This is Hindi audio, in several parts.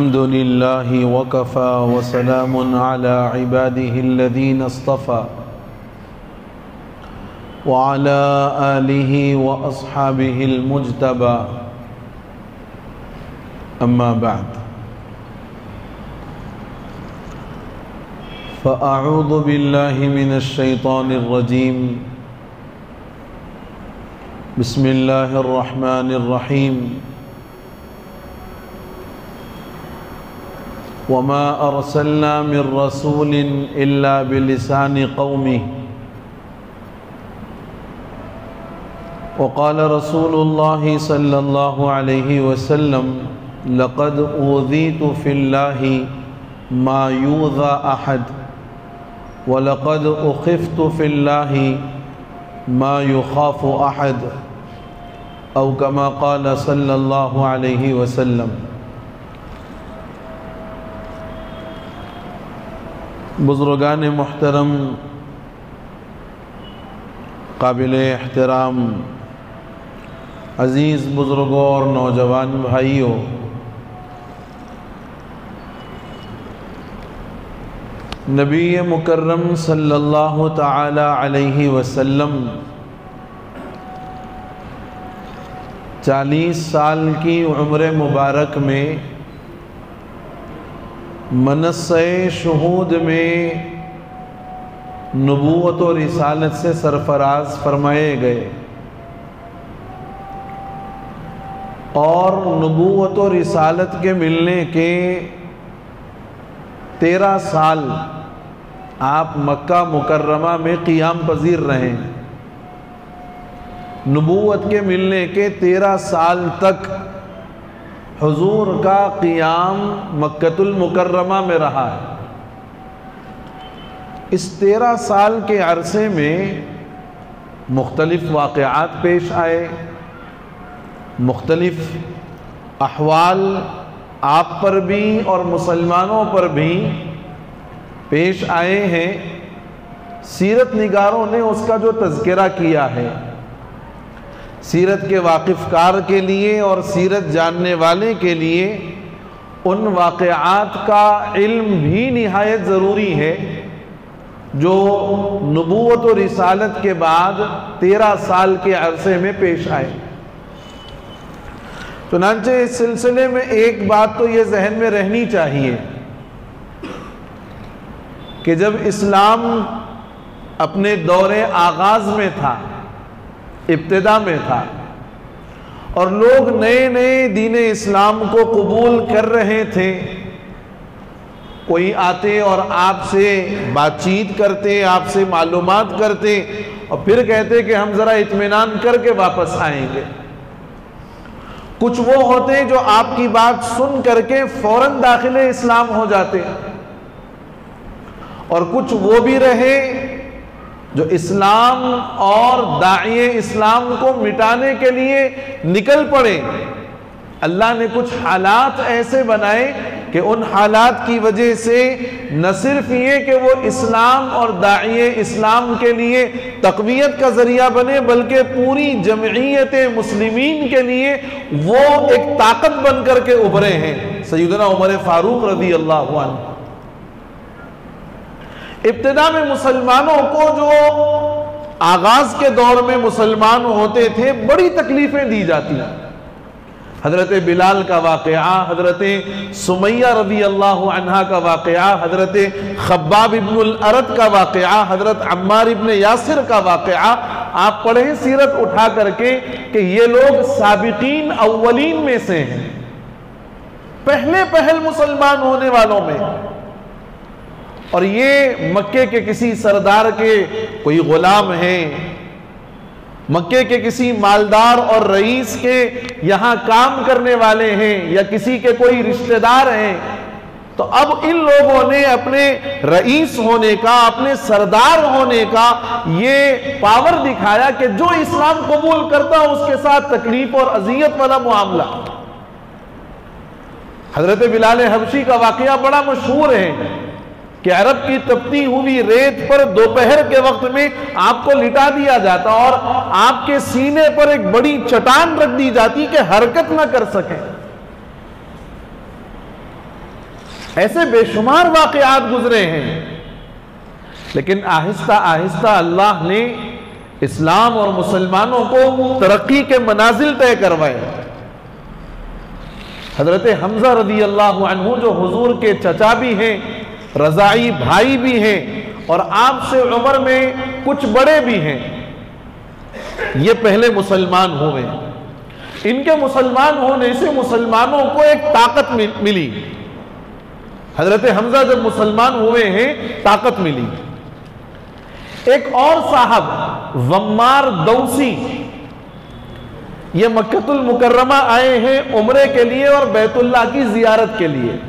अल्हम्दुलिल्लाहि वकफ़ा वसलामुन अला इबादिहिल्लज़ीना इस्तफ़ा व अला आलिहि व अस्हाबिहिल मुज्तबा अम्मा बअद फ़अऊज़ु बिल्लाहि मिनश शैतानिर रजीम बिस्मिल्लाहिर रहमानिर रहीम वमा अरसलना मिर रसूलिन इल्ला बिलिसानि क़ौमिहि वक़ाल रसूलुल्लाहि सल्लल्लाहु अलैहि वसल्लम लक़द ऊज़ीतु फ़िल्लाहि मा यूज़ा अहद व लक़द उख़िफ़्तु फ़िल्लाहि मा युख़ाफ़ु अहद औ कमा क़ाल सल्लल्लाहु अलैहि वसल्लम। बुज़ुर्गान मुहतरम, काबिल एहतराम अज़ीज़ बुज़ुर्गों और नौजवान भाइयों, नबी मुकर्रम सल्लल्लाहु ताला अलैहि वसल्लम 40 साल की उम्र मुबारक में मनस्से शुहूद में नबूवत और रिसालत से सरफराज फरमाए गए और नबूवत और रिसालत के मिलने के 13 साल आप मक्का मुकर्रमा में क़ियाम पजीर रहे। नबूवत के मिलने के 13 साल तक हुजूर का क़ियाम मक्कतुल मुकर्रमा में रहा है। इस 13 साल के अरसे में मुख्तलिफ वाक़यात पेश आए, मुख्तलिफ अहवाल आप पर भी और मुसलमानों पर भी पेश आए हैं। सीरत निगारों ने उसका जो तज़किरा किया है, सीरत के वाकिफ़कार के लिए और सीरत जानने वाले के लिए उन वाक़यात का इल्म भी निहायत ज़रूरी है जो नबूवत और रिसालत के बाद 13 साल के अरसे में पेश आए। चुनांचे इस सिलसिले में एक बात तो ये जहन में रहनी चाहिए कि जब इस्लाम अपने दौरे आगाज़ में था, इब्तिदा में था और लोग नए नए दीन इस्लाम को कबूल कर रहे थे, कोई आते और आपसे बातचीत करते, आपसे मालूमात करते और फिर कहते कि हम ज़रा इत्मीनान करके वापस आएंगे। कुछ वो होते जो आपकी बात सुन करके फ़ौरन दाखिले इस्लाम हो जाते और कुछ वो भी रहे जो इस्लाम और दाइए इस्लाम को मिटाने के लिए निकल पड़े। अल्लाह ने कुछ हालात ऐसे बनाए कि उन हालात की वजह से न सिर्फ ये कि वो इस्लाम और दाइए इस्लाम के लिए तक़वियत का ज़रिया बने, बल्कि पूरी जमईयत मुस्लिमीन के लिए वो एक ताकत बन कर के उभरे हैं। सैयदना उमर फारूक रज़ी अल्लाहु अन्हु इब्तिदा में मुसलमानों को, जो आगाज के दौर में मुसलमान होते थे, बड़ी तकलीफें दी जाती हैं। हजरत बिलाल का वाक़या, हजरत सुमैया रज़ी अल्लाहु अन्हा का वाक़या, हजरत खब्बाब इब्नुल अरत का वाक़या, हजरत अम्मार इब्न यासिर का वाक़या आप पढ़ें सीरत उठा करके कि ये लोग साबिकीन अव्वलीन में से हैं, पहले पहल मुसलमान होने वालों में। और ये मक्के के किसी सरदार के कोई गुलाम हैं, मक्के के किसी मालदार और रईस के यहाँ काम करने वाले हैं या किसी के कोई रिश्तेदार हैं। तो अब इन लोगों ने अपने रईस होने का, अपने सरदार होने का ये पावर दिखाया कि जो इस्लाम कबूल करता उसके साथ तकलीफ और अजियत वाला मामला। हजरत बिलाल हबशी का वाकया बड़ा मशहूर है कि अरब की तपती हुई रेत पर दोपहर के वक्त में आपको लिटा दिया जाता और आपके सीने पर एक बड़ी चट्टान रख दी जाती कि हरकत ना कर सके। ऐसे बेशुमार वाक़यात गुजरे हैं, लेकिन आहिस्ता आहिस्ता अल्लाह ने इस्लाम और मुसलमानों को तरक्की के मनाजिल तय करवाए। हजरत हमजा रदी अल्लाह अन्हु जो हुजूर के चचा भी हैं, रज़ाई भाई भी हैं और आपसे उम्र में कुछ बड़े भी हैं, ये पहले मुसलमान हुए। इनके मुसलमान होने से मुसलमानों को एक ताकत मिली। हजरत हमजा जब मुसलमान हुए हैं, ताकत मिली। एक और साहब ज़म्मार दौसी, ये मक्कतुल मुकर्रमा आए हैं उम्रे के लिए और बैतुल्लाह की जियारत के लिए।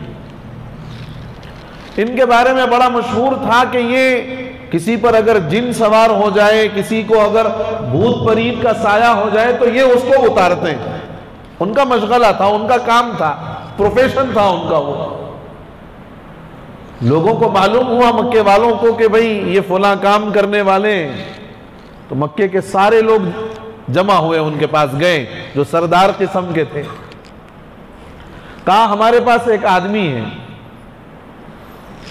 इनके बारे में बड़ा मशहूर था कि ये किसी पर अगर जिन सवार हो जाए, किसी को अगर भूत परीत का साया हो जाए तो ये उसको उतारते हैं। उनका मशगला था, उनका काम था, प्रोफेशन था उनका वो। लोगों को मालूम हुआ मक्के वालों को कि भाई ये फला काम करने वाले हैं, तो मक्के के सारे लोग जमा हुए, उनके पास गए जो सरदार किस्म के थे। कहा हमारे पास एक आदमी है,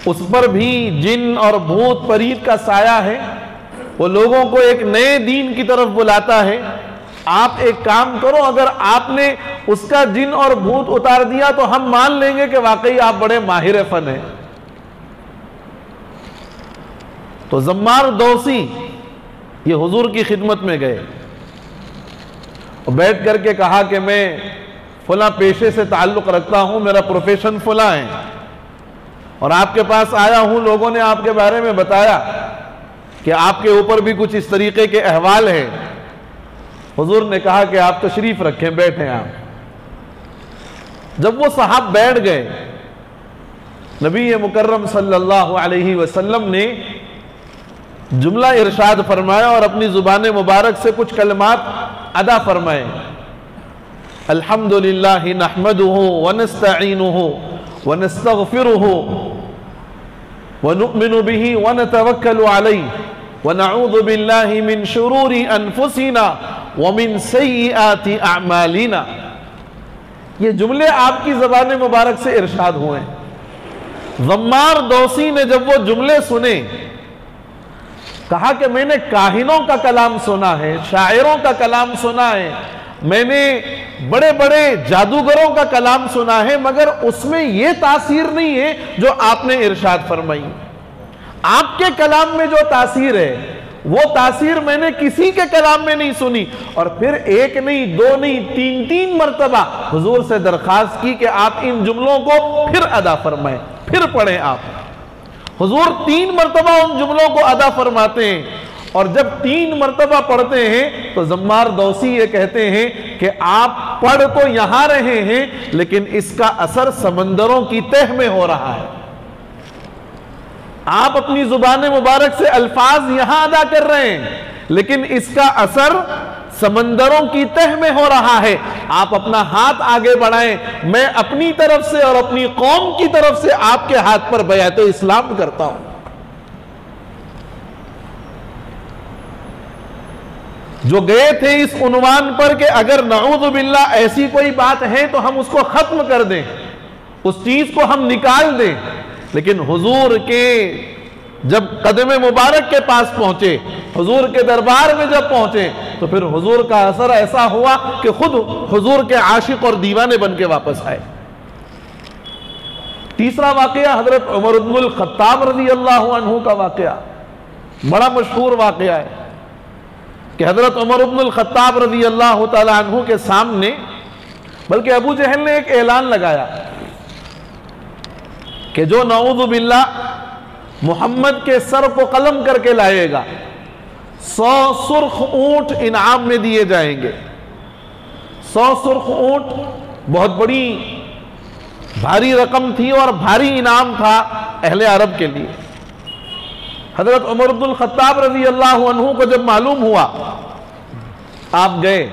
उस पर भी जिन और भूत परीत का साया है, वो लोगों को एक नए दीन की तरफ बुलाता है। आप एक काम करो, अगर आपने उसका जिन और भूत उतार दिया तो हम मान लेंगे कि वाकई आप बड़े माहिर फन हैं। तो ज़म्मार दौसी ये हुजूर की खिदमत में गए और बैठ करके कहा कि मैं फला पेशे से ताल्लुक़ रखता हूं, मेरा प्रोफेशन फला है और आपके पास आया हूं। लोगों ने आपके बारे में बताया कि आपके ऊपर भी कुछ इस तरीके के अहवाल हैं। हुजूर ने कहा कि आप तशरीफ रखें, बैठें आप। जब वो साहब बैठ गए, नबी मुकर्रम सल्लल्लाहु अलैहि वसल्लम ने जुमला इरशाद फरमाया और अपनी जुबान मुबारक से कुछ कलमात अदा फरमाए। अल्हम्दुलिल्लाहि नहमदुहु व नस्तईनुहु व नस्तगफिरुहु व नुअमिनु बिही व नतवक्कलु अलैहि व नऊज़ु बिल्लाहि मिन शुरूरि अनफुसिना व मिन सय्यिआति अअमालिना। ये जुमले आपकी ज़बान मुबारक से इरशाद हुए। ज़म्मार दौसी ने जब वो जुमले सुने, कहा कि मैंने काहिनों का कलाम सुना है, शायरों का कलाम सुना है, मैंने बड़े बड़े जादूगरों का कलाम सुना है, मगर उसमें यह तासीर नहीं है जो आपने इरशाद फरमाई। आपके कलाम में जो तासीर है वो तासीर मैंने किसी के कलाम में नहीं सुनी। और फिर एक नहीं, दो नहीं, तीन तीन मरतबा हुजूर से दरखास्त की कि आप इन जुमलों को फिर अदा फरमाएं, फिर पढ़ें आप। हुजूर 3 मरतबा उन जुमलों को अदा फरमाते हैं और जब 3 मरतबा पढ़ते हैं तो ज़म्मार दौसी ये कहते हैं कि आप पढ़ तो यहां रहे हैं, लेकिन इसका असर समंदरों की तह में हो रहा है। आप अपनी जुबान मुबारक से अल्फाज यहां अदा कर रहे हैं, लेकिन इसका असर समंदरों की तह में हो रहा है। आप अपना हाथ आगे बढ़ाएं, मैं अपनी तरफ से और अपनी कौम की तरफ से आपके हाथ पर बैअत इस्लाम करता हूं। जो गए थे इस उन्वान पर कि अगर नऊज़ु बिल्लाह ऐसी कोई बात है तो हम उसको खत्म कर दें, उस चीज को हम निकाल दें, लेकिन हुजूर के जब कदम मुबारक के पास पहुंचे, हुजूर के दरबार में जब पहुंचे, तो फिर हुजूर का असर ऐसा हुआ कि खुद हुजूर के आशिक और दीवाने बन के वापस आए। तीसरा वाकया हजरत उमर इब्नुल खत्ताब रज़ी अल्लाहु अन्हु का वाकया बड़ा मशहूर वाकया है कि हजरत उमर इब्नुल खत्ताब रज़ी अल्लाहु तआला अन्हु के सामने, बल्कि अबू जहल ने एक ऐलान लगाया कि जो नऊज़ु बिल्लाह मोहम्मद के सर को कलम करके लाएगा 100 सुर्ख ऊंट इनाम में दिए जाएंगे। 100 सुर्ख ऊंट बहुत बड़ी भारी रकम थी और भारी इनाम था अहले अरब के लिए। हजरत उमर इब्नुल खत्ताब रज़ी अल्लाहु अन्हु को जब मालूम हुआ, आप गए,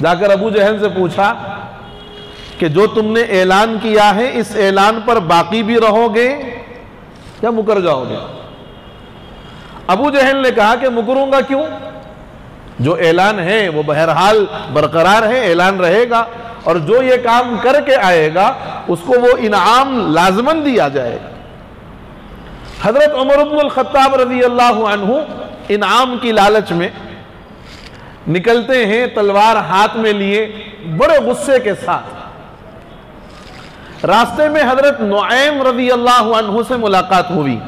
जाकर अबू जहल से पूछा कि जो तुमने ऐलान किया है इस ऐलान पर बाकी भी रहोगे या मुकर जाओगे? अबू जहल ने कहा कि मुकरूंगा क्यों, जो ऐलान है वो बहरहाल बरकरार है, ऐलान रहेगा और जो ये काम करके आएगा उसको वो इनाम लाजमन दिया जाएगा। हजरत उमर इब्नुल खत्ताब रज़ी अल्लाहु अन्हु इनाम की लालच में निकलते हैं, तलवार हाथ में लिए बड़े गुस्से के साथ। रास्ते में हजरत नुआइम रज़ी अल्लाहु अन्हु से मुलाकात हुई।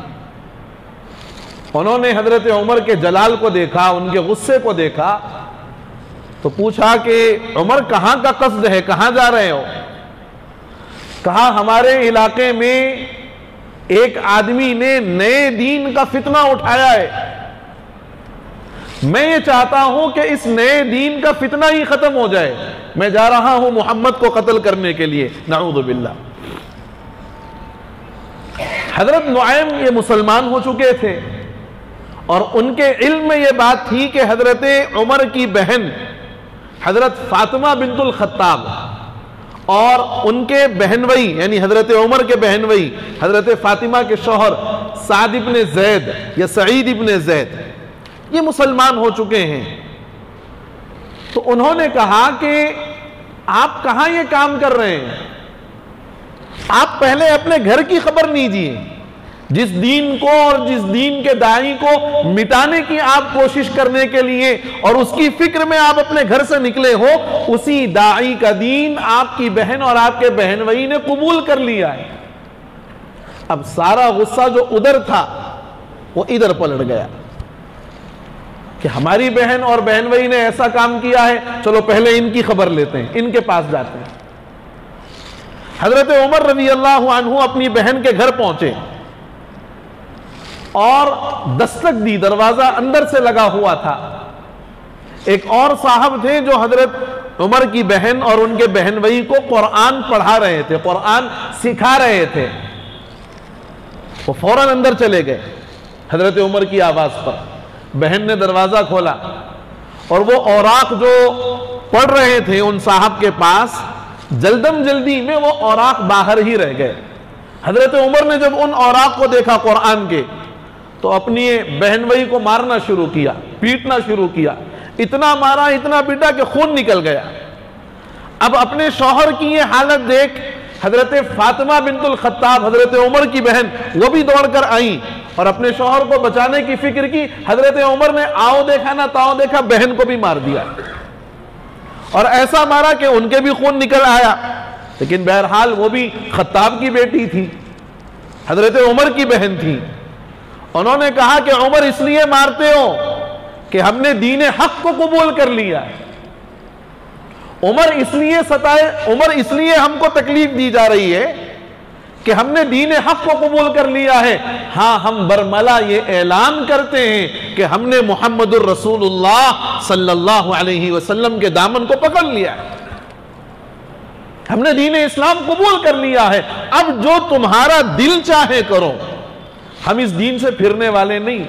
उन्होंने हजरत उमर के जलाल को देखा, उनके गुस्से को देखा, तो पूछा कि उमर कहां का कस्द है, कहां जा रहे हो? कहा हमारे इलाके में एक आदमी ने नए दीन का फितना उठाया है, मैं ये चाहता हूं कि इस नए दीन का फितना ही खत्म हो जाए, मैं जा रहा हूं मोहम्मद को कत्ल करने के लिए। नऊज़ु बिल्लाह। हजरत नुआइम ये मुसलमान हो चुके थे और उनके इल्म में ये बात थी कि हजरत उमर की बहन हजरत फातिमा बिन्तुल खत्ताब और उनके बहनवई यानी हजरत उमर के बहनवई हजरत फातिमा के शौहर साद इब्ने ज़ैद या सईद इब्ने ज़ैद ये मुसलमान हो चुके हैं। तो उन्होंने कहा कि आप कहां ये काम कर रहे हैं, आप पहले अपने घर की खबर लीजिए। जिस दीन को और जिस दीन के दाई को मिटाने की आप कोशिश करने के लिए और उसकी फिक्र में आप अपने घर से निकले हो, उसी दाई का दीन आपकी बहन और आपके बहनवई ने कबूल कर लिया है। अब सारा गुस्सा जो उधर था वो इधर पलट गया कि हमारी बहन और बहनवई ने ऐसा काम किया है, चलो पहले इनकी खबर लेते हैं, इनके पास जाते हैं। हजरत उमर रज़ी अल्लाहु अन्हु अपनी बहन के घर पहुंचे और दस्तक दी, दरवाजा अंदर से लगा हुआ था। एक और साहब थे जो हजरत उमर की बहन और उनके बहनवई को कुरान पढ़ा रहे थे, कुरान सिखा रहे थे। वो फौरन अंदर चले गए हजरत उमर की आवाज पर। बहन ने दरवाजा खोला और वो औराक जो पढ़ रहे थे उन साहब के पास, जल्दम जल्दी में वो औराक बाहर ही रह गए। हजरत उमर ने जब उन औराक को देखा कुरान के, तो अपनी बहनवई को मारना शुरू किया, पीटना शुरू किया। इतना मारा, इतना पीटा कि खून निकल गया। अब अपने शौहर की ये हालत देख हजरत फातिमा बिन्तुल खत्ताब, हजरत उमर की बहन, वो भी दौड़कर आई और अपने शौहर को बचाने की फिक्र की। हजरत उमर ने आओ देखा ना ताओ देखा, बहन को भी मार दिया और ऐसा मारा कि उनके भी खून निकल आया। लेकिन बहरहाल वो भी खत्ताब की बेटी थी, हजरत उमर की बहन थी। उन्होंने कहा कि उमर इसलिए मारते हो कि हमने दीन हक को कबूल कर लिया है, उमर इसलिए सताए, उमर इसलिए हमको तकलीफ दी जा रही है कि हमने दीन हक को कबूल कर लिया है। हाँ, हम बरमला ये ऐलान करते हैं कि हमने मुहम्मदुर रसूलुल्लाह सल्लल्लाहु अलैहि वसल्लम के दामन को पकड़ लिया है, हमने दीन इस्लाम कबूल कर लिया है। अब जो तुम्हारा दिल चाहे करो, हम इस दीन से फिरने वाले नहीं।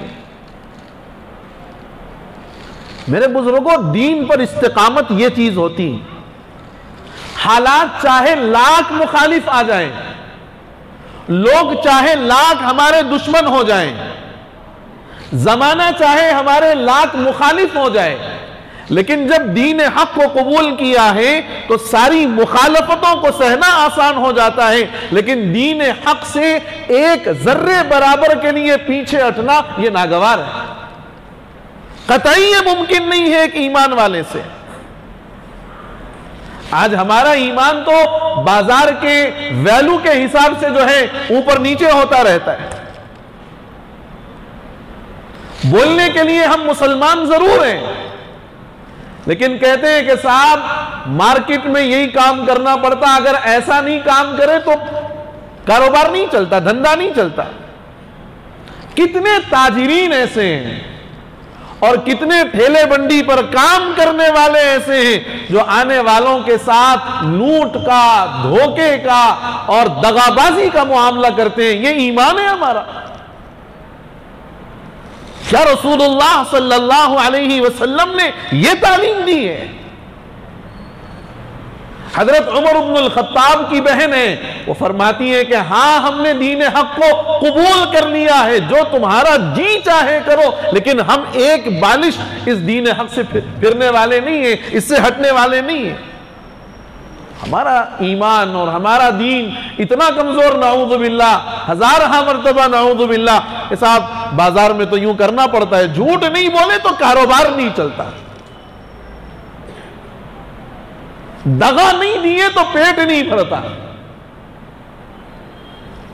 मेरे बुजुर्गों, दीन पर इस्तिकामत ये चीज होती, हालात चाहे लाख मुखालिफ आ जाएं, लोग चाहे लाख हमारे दुश्मन हो जाएं, जमाना चाहे हमारे लाख मुखालिफ हो जाए, लेकिन जब दीन हक को कबूल किया है तो सारी मुखालफतों को सहना आसान हो जाता है। लेकिन दीन हक से एक जर्रे बराबर के लिए पीछे हटना यह नागवार है, कतई ये मुमकिन नहीं है एक ईमान वाले से। आज हमारा ईमान तो बाजार के वैल्यू के हिसाब से जो है ऊपर नीचे होता रहता है। बोलने के लिए हम मुसलमान जरूर हैं, लेकिन कहते हैं कि साहब मार्केट में यही काम करना पड़ता, अगर ऐसा नहीं काम करे तो कारोबार नहीं चलता, धंधा नहीं चलता। कितने ताजिरीन ऐसे हैं और कितने ठेले बंडी पर काम करने वाले ऐसे हैं जो आने वालों के साथ लूट का, धोखे का और दगाबाजी का मुआमला करते हैं। ये ईमान है हमारा। क्या रसूलुल्लाह सल्लल्लाहु अलैहि वसल्लम ने यह तालीम दी है? हजरत उमर इब्नुल खत्ताब की बहन है, वो फरमाती है कि हाँ, हमने दीन हक को कबूल कर लिया है, जो तुम्हारा जी चाहे करो, लेकिन हम एक बालिश इस दीन हक से फिरने वाले नहीं है, इससे हटने वाले नहीं है। हमारा ईमान और हमारा दीन इतना कमजोर, नाऊज़ु बिल्लाह, हजार मर्तबा नाऊज़ु बिल्लाह कि साहब बाजार में तो यूं करना पड़ता है, झूठ नहीं बोले तो कारोबार नहीं चलता, दगा नहीं दिए तो पेट नहीं भरता।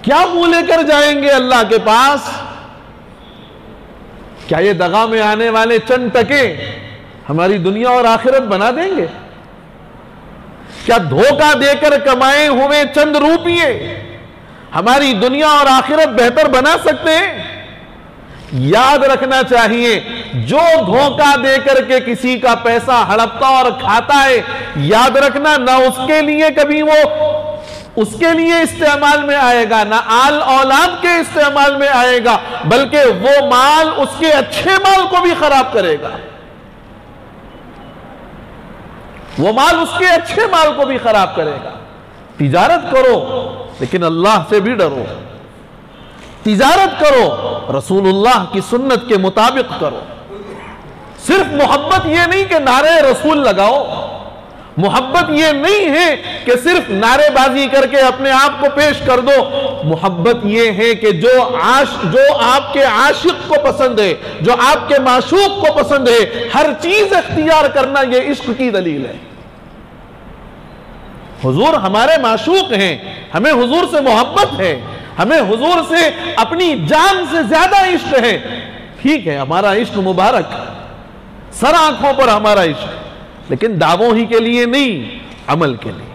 क्या मुंह लेकर जाएंगे अल्लाह के पास? क्या ये दगा में आने वाले चंद टके हमारी दुनिया और आखिरत बना देंगे? क्या धोखा देकर कमाए हुए चंद रुपये हमारी दुनिया और आखिरत बेहतर बना सकते हैं? याद रखना चाहिए, जो धोखा देकर के किसी का पैसा हड़पता और खाता है, याद रखना ना उसके लिए कभी वो उसके लिए इस्तेमाल में आएगा, ना आल औलाद के इस्तेमाल में आएगा, बल्कि वो माल उसके अच्छे माल को भी खराब करेगा। वो माल उसके अच्छे माल को भी खराब करेगा। तिजारत करो लेकिन अल्लाह से भी डरो, तिजारत करो रसूलुल्लाह की सुन्नत के मुताबिक करो। सिर्फ मोहब्बत ये नहीं कि नारे रसूल लगाओ, मोहब्बत ये नहीं है कि सिर्फ नारेबाजी करके अपने आप को पेश कर दो। मोहब्बत ये है कि जो आपके आशिक को पसंद है, जो आपके माशूक को पसंद है, हर चीज इख्तियार करना ये इश्क की दलील है। हुजूर हमारे माशूक हैं, हमें हुजूर से मोहब्बत है, हमें हुजूर से अपनी जान से ज्यादा इश्क है। ठीक है, हमारा इश्क मुबारक, सर आंखों पर हमारा इश्क, लेकिन दावों ही के लिए नहीं, अमल के लिए।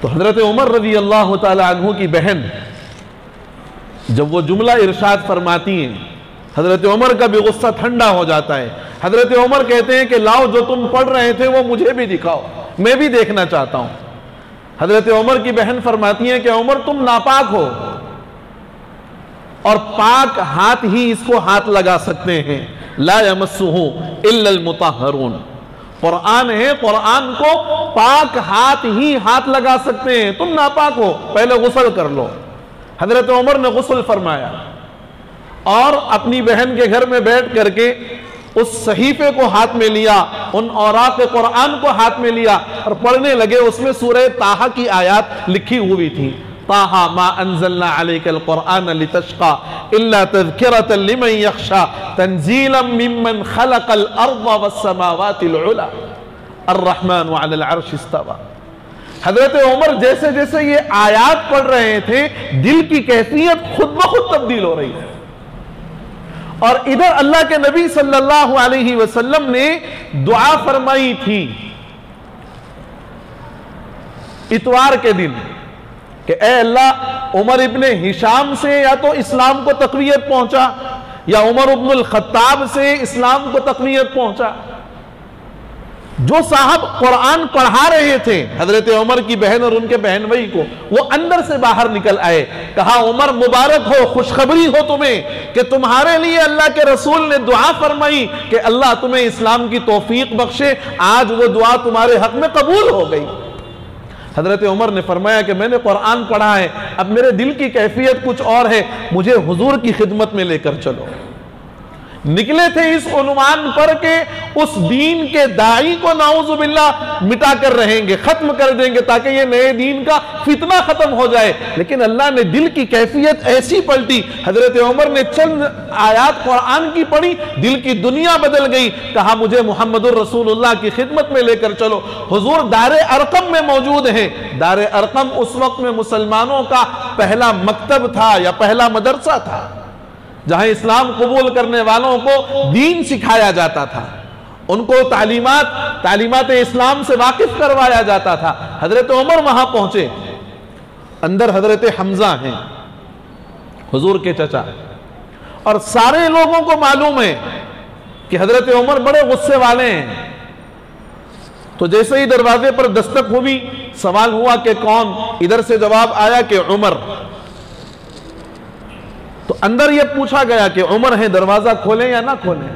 तो हजरत उमर रज़ी अल्लाह ताला अन्हु की बहन जब वो जुमला इरशाद फरमाती हैं, हजरत उमर का भी गुस्सा ठंडा हो जाता है। हजरत उमर कहते हैं कि लाओ जो तुम पढ़ रहे थे वो मुझे भी दिखाओ, मैं भी देखना चाहता हूं। हजरत उमर की बहन फरमाती हैं कि उमर तुम नापाक हो और पाक हाथ ही इसको हाथ लगा सकते हैं। ला यमस्सुहु इल्लल मुतahharun, कुरान है, कुरान को पाक हाथ ही हाथ लगा सकते हैं। तुम नापाक हो, पहले गुस्ल कर लो। हजरत उमर ने गुस्ल फरमाया और अपनी बहन के घर में बैठ करके उस सहीफे को हाथ में लिया, उन औराक़ कुरान को हाथ में लिया और पढ़ने लगे। उसमें सूरह ताहा की आयत लिखी हुई थी, ताहा मा अंज़लना अलैकल कुरआन लितश्क़ा इल्ला तज़किरतन लिमन यख़शा तंज़ीलन मिम्मन ख़लक़ल अर्ज़ वस्समावातिल उला अर्रहमानु अलल अर्श इस्तवा। हज़रत उमर जैसे जैसे ये आयत पढ़ रहे थे, दिल की कैफियत खुद ब खुद तब्दील हो रही है। और इधर अल्लाह के नबी सल्लल्लाहु अलैहि वसल्लम ने दुआ फरमाई थी इतवार के दिन कि ए अल्लाह, उमर इब्ने हिशाम से या तो इस्लाम को तक़वियत पहुंचा या उमर इब्नुल खत्ताब से इस्लाम को तक़वियत पहुंचा। जो साहब कुरान पढ़ा रहे थे हजरत उमर की बहन और उनके बहन भाई को, वो अंदर से बाहर निकल आए। कहा उमर मुबारक हो, खुशखबरी हो तुम्हें कि तुम्हारे लिए अल्लाह के रसूल ने दुआ फरमाई कि अल्लाह तुम्हें इस्लाम की तौफीक बख्शे। आज वो दुआ तुम्हारे हक में कबूल हो गई। हजरत उमर ने फरमाया कि मैंने कुरान पढ़ा है, अब मेरे दिल की कैफियत कुछ और है, मुझे हुजूर की खिदमत में लेकर चलो। निकले थे इस उन्वान पर के उस दीन के दाई को नाउज़ु बिल्लाह मिटा कर रहेंगे, खत्म कर देंगे ताकि ये नए दीन का फितना खत्म हो जाए। लेकिन अल्लाह ने दिल की कैफियत ऐसी पलटी, हजरत उमर ने चंद आयत कुरान की पढ़ी, दिल की दुनिया बदल गई। कहा मुझे मुहम्मदुर रसूलुल्लाह की खिदमत में लेकर चलो। हुजूर दारे अरकम में मौजूद हैं। दारे अरकम उस वक्त में मुसलमानों का पहला मकतब था या पहला मदरसा था, जहां इस्लाम कबूल करने वालों को दीन सिखाया जाता था, उनको तालीमात इस्लाम से वाकिफ करवाया जाता था। हजरत उमर वहां पहुंचे। अंदर हजरत हमजा हैं, हुजूर के चचा, और सारे लोगों को मालूम है कि हजरत उमर बड़े गुस्से वाले हैं। तो जैसे ही दरवाजे पर दस्तक हुई, सवाल हुआ कि कौन, इधर से जवाब आया कि उमर। तो अंदर यह पूछा गया कि उमर है, दरवाजा खोलें या ना खोलें।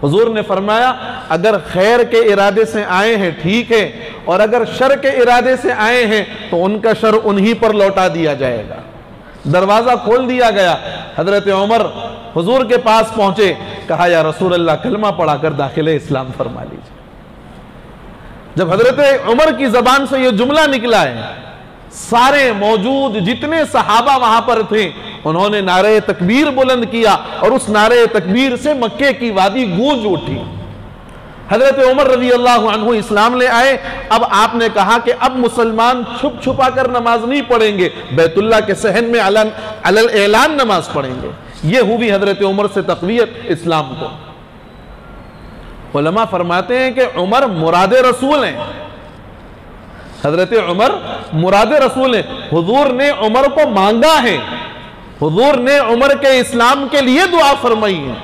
हुजूर ने फरमाया अगर खैर के इरादे से आए हैं ठीक है, और अगर शर के इरादे से आए हैं तो उनका शर उन्हीं पर लौटा दिया जाएगा। दरवाजा खोल दिया गया। हजरत उमर हुजूर के पास पहुंचे, कहा या रसूल अल्लाह, कलमा पढ़ाकर दाखिले इस्लाम फरमा लीजिए। जब हजरत उमर की जबान से यह जुमला निकला है, सारे मौजूद जितने सहाबा वहां पर थे उन्होंने नारे तकबीर बुलंद किया और उस नारे तकबीर से मक्के की वादी गूंज उठी। हजरत उमर रज़ी अल्लाह अन्हु इस्लाम ले आए। अब आपने कहा कि अब मुसलमान छुप छुपा कर नमाज नहीं पढ़ेंगे, बैतुल्लाह के सहन में अलल ऐलान नमाज पढ़ेंगे। यह हुई हजरत उमर से तक़वियत इस्लाम को। उलमा फरमाते हैं कि उमर मुराद रसूल हैं, हजरत उमर मुराद रसूल हैं। हुजूर ने उमर को मांगा है, हुजूर ने उमर के इस्लाम के लिए दुआ फरमाई है,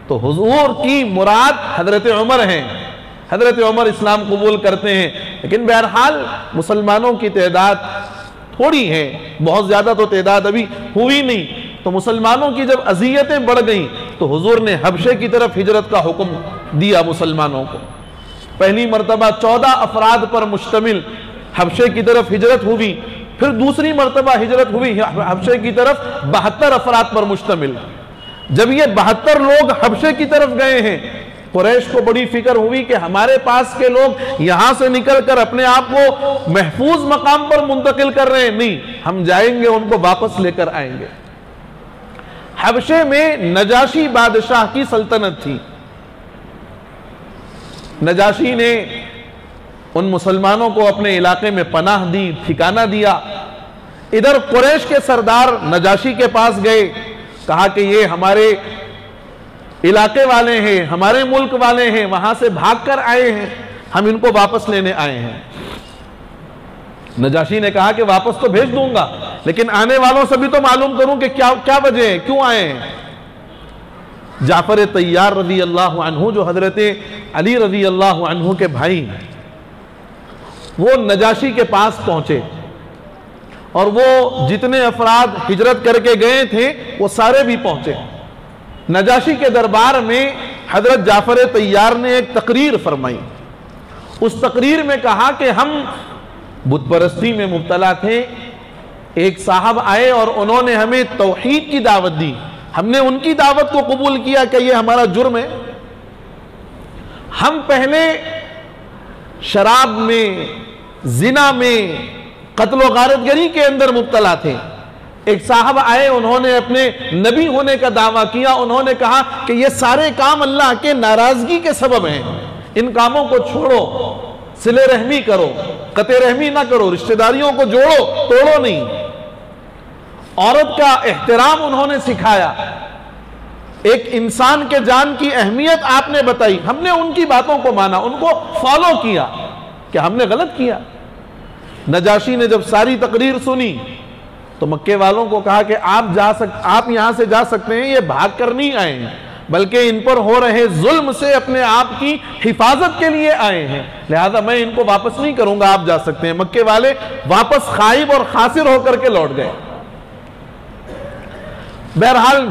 तो हुजूर की मुराद हजरत उमर हैं। हजरत उमर इस्लाम कबूल करते हैं, लेकिन बहरहाल मुसलमानों की तादाद थोड़ी है, बहुत ज्यादा तो तादाद अभी हुई नहीं। तो मुसलमानों की जब अजियतें बढ़ गई तो हुजूर ने हबशे की तरफ हिजरत का हुक्म दिया मुसलमानों को। पहली मरतबा 14 अफराद पर मुश्तमिल हबशे की तरफ हिजरत हुई, फिर दूसरी मरतबा हिजरत हुई हबशे की तरफ 72 अफराद पर मुश्तमिल। जब ये 72 लोग हबशे की तरफ गए हैं, कुरैश को बड़ी फिक्र हुई कि हमारे पास के लोग यहां से निकलकर अपने आप को महफूज मकाम पर मुंतकिल कर रहे हैं, नहीं, हम जाएंगे उनको वापस लेकर आएंगे। हबशे में नजाशी बादशाह की सल्तनत थी। नजाशी ने उन मुसलमानों को अपने इलाके में पनाह दी, ठिकाना दिया। इधर कुरैश के सरदार नजाशी के पास गए, कहा कि ये हमारे इलाके वाले हैं, हमारे मुल्क वाले हैं, वहां से भागकर आए हैं, हम इनको वापस लेने आए हैं। नजाशी ने कहा कि वापस तो भेज दूंगा, लेकिन आने वालों से भी तो मालूम करूं कि क्या क्या वजह है, क्यों आए हैं। जाफर तैयार रज़ी अल्लाह अन्हु, जो हजरत अली रज़ी अल्लाह अन्हु के भाई हैं, वो नजाशी के पास पहुंचे और वो जितने अफराद हिजरत करके गए थे वो सारे भी पहुंचे। नजाशी के दरबार में हजरत जाफर तैयार ने एक तकरीर फरमाई। उस तकरीर में कहा कि हम बुत परस्ती में मुब्तला थे, एक साहब आए और उन्होंने हमें तौहीद की दावत दी, हमने उनकी दावत को कबूल किया कि ये हमारा जुर्म है। हम पहले शराब में, जिना में, कत्ल गारतगरी के अंदर मुब्तला थे। एक साहब आए, उन्होंने अपने नबी होने का दावा किया, उन्होंने कहा कि ये सारे काम अल्लाह के नाराजगी के सबब हैं, इन कामों को छोड़ो, सिले रहमी करो, कते रहमी ना करो, रिश्तेदारियों को जोड़ो, तोड़ो नहीं। औरत का एहतराम उन्होंने सिखाया, एक इंसान के जान की अहमियत आपने बताई, हमने उनकी बातों को माना, उनको फॉलो किया कि हमने गलत किया। नजाशी ने जब सारी तकरीर सुनी तो मक्के वालों को कहा कि आप यहां से जा सकते हैं, ये भाग कर नहीं आए हैं, बल्कि इन पर हो रहे जुल्म से अपने आप की हिफाजत के लिए आए हैं, लिहाजा मैं इनको वापस नहीं करूंगा, आप जा सकते हैं। मक्के वाले वापस खाइब और खासिर होकर के लौट गए। बहरहाल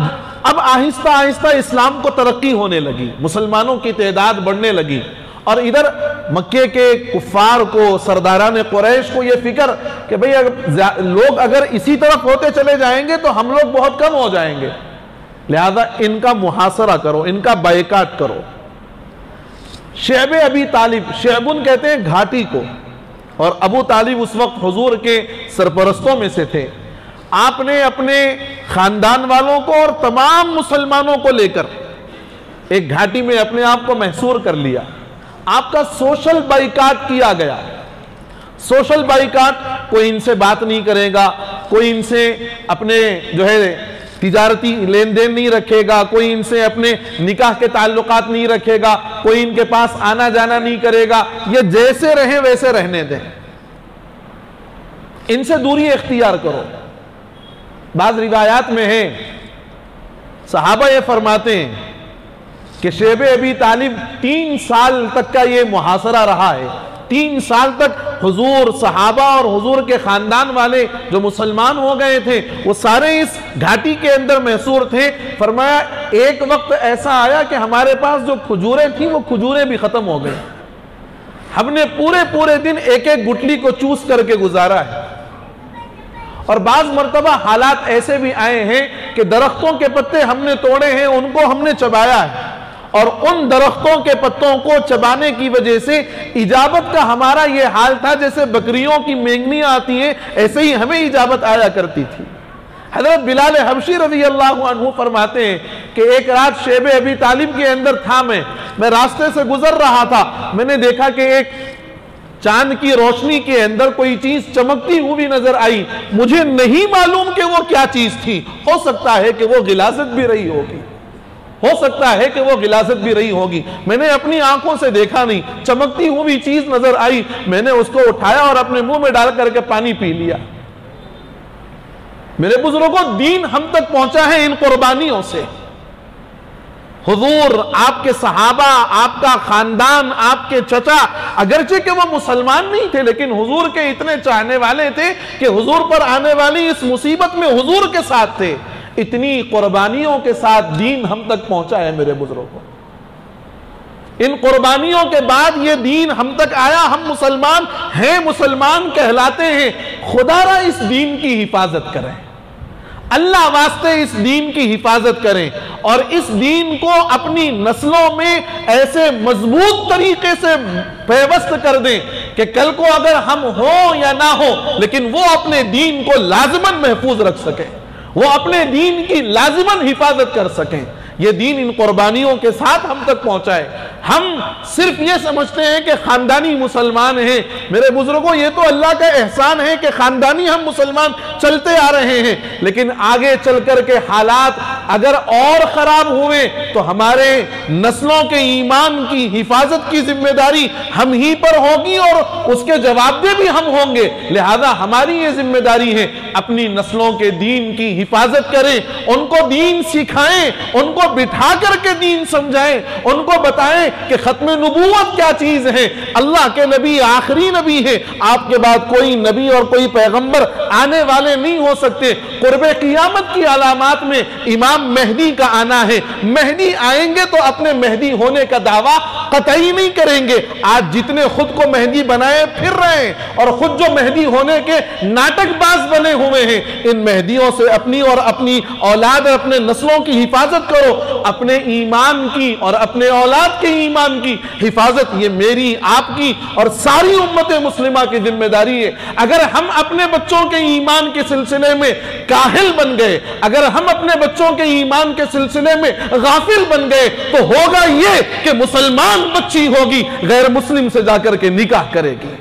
अब आहिस्ता आहिस्ता इस्लाम को तरक्की होने लगी, मुसलमानों की तादाद बढ़ने लगी, और इधर मक्के के कुफ्फार को, सरदारान कुरैश को यह फिक्र कि भाई लोग अगर इसी तरफ होते चले जाएंगे तो हम लोग बहुत कम हो जाएंगे, लिहाजा इनका मुहासरा करो, इनका बायकाट करो। शेब अबी तालिब, शेबुन कहते हैं घाटी को, और अबू तालिब उस वक्त हुजूर के सरपरस्तों में से थे। आपने अपने खानदान वालों को और तमाम मुसलमानों को लेकर एक घाटी में अपने आप को महसूर कर लिया। आपका सोशल बाइकाट किया गया। सोशल बाइकाट, कोई इनसे बात नहीं करेगा, कोई इनसे अपने जो है तिजारती लेन देन नहीं रखेगा, कोई इनसे अपने निकाह के ताल्लुकात नहीं रखेगा, कोई इनके पास आना जाना नहीं करेगा, ये जैसे रहे वैसे रहने दें, इनसे दूरी इख्तियार करो। बाज़ रिवायात में है, सहाबा ये फरमाते हैं कि शेब अबी तालिब 3 साल तक का ये मुहासरा रहा है। 3 साल तक हुजूर, सहाबा और हुजूर के खानदान वाले जो मुसलमान हो गए थे वो सारे इस घाटी के अंदर महसूर थे। फरमाया एक वक्त ऐसा आया कि हमारे पास जो खजूरें थी वो खजूरें भी खत्म हो गई, हमने पूरे पूरे दिन एक एक गुठली को चूस करके गुजारा है। और बाज मर्तबा हालात ऐसे भी आए हैं कि दरख्तों के पत्ते हमने तोड़े हैं, उनको हमने चबाया है, और उन दरख्तों के पत्तों को चबाने की वजह से इजाबत का हमारा ये हाल था जैसे बकरियों की मेंगनियां आती हैं, ऐसे ही हमें इजाबत आया करती थी। हज़रत बिलाल हबशी रज़ी अल्लाह अन्हु फरमाते हैं कि एक रात शेब अबी तालिब के अंदर था, मैं रास्ते से गुजर रहा था, मैंने देखा कि एक चांद की रोशनी के अंदर कोई चीज चमकती हुई नजर आई। मुझे नहीं मालूम कि वो क्या चीज थी, हो सकता है कि वो गिलासत भी रही होगी, हो सकता है कि वो गिलासत भी रही होगी। मैंने अपनी आंखों से देखा नहीं, चमकती हुई चीज नजर आई, मैंने उसको उठाया और अपने मुंह में डाल करके पानी पी लिया। मेरे बुजुर्गों, दीन हम तक पहुंचा है इन कुर्बानियों से। हुजूर, आपके सहाबा, आपका खानदान, आपके चचा, अगरचे कि वो मुसलमान नहीं थे, लेकिन हुजूर के इतने चाहने वाले थे कि हुजूर पर आने वाली इस मुसीबत में हुजूर के साथ थे। इतनी कुर्बानियों के साथ दीन हम तक पहुंचा है मेरे बुजुर्गों। इन कुर्बानियों के बाद ये दीन हम तक आया, हम मुसलमान हैं, मुसलमान कहलाते हैं। खुदारा इस दीन की हिफाजत करें, अल्लाह वास्ते इस दीन की हिफाजत करें और इस दीन को अपनी नस्लों में ऐसे मजबूत तरीके से पेवस्त कर दें कि कल को अगर हम हो या ना हो, लेकिन वो अपने दीन को लाजिमन महफूज रख सकें, वो अपने दीन की लाजिमन हिफाजत कर सकें। ये दीन इन कुर्बानियों के साथ हम तक पहुंचा है। हम सिर्फ ये समझते हैं कि खानदानी मुसलमान हैं। मेरे बुजुर्गों, ये तो अल्लाह का एहसान है कि खानदानी हम मुसलमान चलते आ रहे हैं, लेकिन आगे चल कर के हालात अगर और खराब हुए तो हमारे नस्लों के ईमान की हिफाजत की जिम्मेदारी हम ही पर होगी और उसके जवाबदेह भी हम होंगे। लिहाजा हमारी ये जिम्मेदारी है, अपनी नस्लों के दीन की हिफाजत करें, उनको दीन सिखाएं, उनको बिठा करके दीन समझाएं, उनको बताएं कि खत्म नबूवत क्या चीज है। अल्लाह के नबी आखिरी नबी है, आपके बाद कोई नबी और कोई पैगंबर आने वाले नहीं हो सकते। कुर्बे क़ियामत की अलामात में इमाम मेहदी का आना है। मेहदी आएंगे तो अपने मेहदी होने का दावा कतई नहीं करेंगे। आज जितने खुद को मेहदी बनाए फिर रहे हैं और खुद जो मेहदी होने के नाटकबाज बने हुए हैं, इन मेहदियों से अपनी और अपनी औलाद और अपने नस्लों की हिफाजत करो। अपने ईमान की और अपने औलाद के ईमान की हिफाजत ये मेरी, आपकी और सारी उम्मत मुस्लिमा की जिम्मेदारी है। अगर हम अपने बच्चों के ईमान के सिलसिले में काहिल बन गए, अगर हम अपने बच्चों के ईमान के सिलसिले में गाफिल बन गए, तो होगा ये कि मुसलमान बच्ची होगी गैर मुस्लिम से जाकर के निकाह करेगी।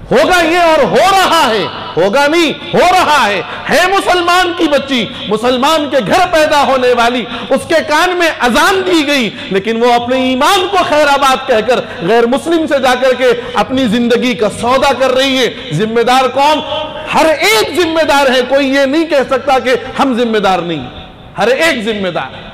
होगा ये, और हो रहा है, होगा नहीं हो रहा है मुसलमान की बच्ची, मुसलमान के घर पैदा होने वाली, उसके कान में अजान दी गई, लेकिन वो अपने ईमान को खैराबाद कहकर गैर मुस्लिम से जाकर के अपनी जिंदगी का सौदा कर रही है। जिम्मेदार कौन? हर एक जिम्मेदार है, कोई ये नहीं कह सकता कि हम जिम्मेदार नहीं, हर एक जिम्मेदार है।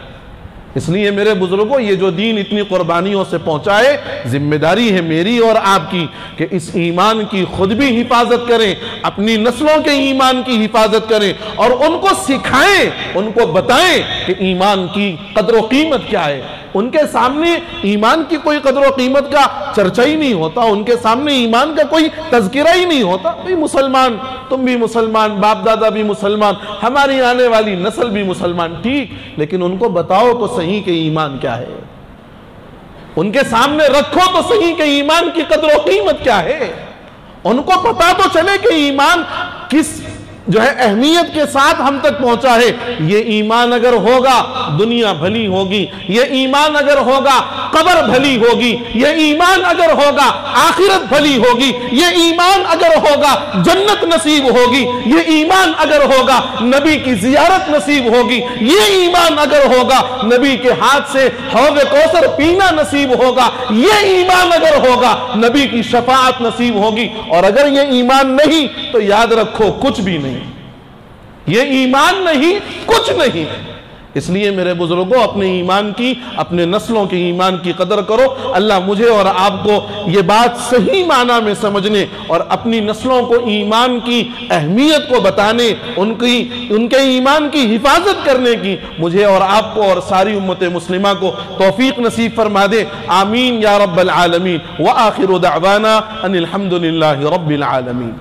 इसलिए मेरे बुजुर्गों, ये जो दीन इतनी कुर्बानियों से पहुंचा है, जिम्मेदारी है मेरी और आपकी कि इस ईमान की खुद भी हिफाजत करें, अपनी नस्लों के ईमान की हिफाजत करें और उनको सिखाएं, उनको बताएं कि ईमान की कदर व कीमत क्या है। उनके सामने ईमान की कोई कदर व कीमत का चर्चा ही नहीं होता, उनके सामने ईमान का कोई तज़किरा ही नहीं होता। भाई मुसलमान, तुम भी मुसलमान, बाप दादा भी मुसलमान, हमारी आने वाली नस्ल भी मुसलमान, ठीक, लेकिन उनको बताओ तो सही कि ईमान क्या है। उनके सामने रखो तो सही कि ईमान की कदर व कीमत क्या है। उनको पता तो चले कि ईमान किस जो है अहमियत के साथ हम तक पहुंचा है। ये ईमान अगर होगा दुनिया भली होगी, ये ईमान अगर होगा कब्र भली होगी, ये ईमान अगर होगा आखिरत भली होगी, ये ईमान अगर होगा जन्नत नसीब होगी, ये ईमान अगर होगा नबी की जियारत नसीब होगी, ये ईमान अगर होगा नबी के हाथ से हौज़ कौसर पीना नसीब होगा, ये ईमान अगर होगा नबी की शफाअत नसीब होगी। और अगर ये ईमान नहीं तो याद रखो कुछ भी नहीं, ये ईमान नहीं, कुछ नहीं। इसलिए मेरे बुजुर्गों, अपने ईमान की, अपने नस्लों के ईमान की कदर करो। अल्लाह मुझे और आपको ये बात सही माना में समझने और अपनी नस्लों को ईमान की अहमियत को बताने, उनके ईमान की हिफाजत करने की मुझे और आपको और सारी उम्मत मुस्लिमा को तौफीक नसीब फरमा दे। आमीन या रब्बल आलमीन। व आखिरु दअवाना अनिल हम्दुलिल्लाहि रब्बिल आलमीन।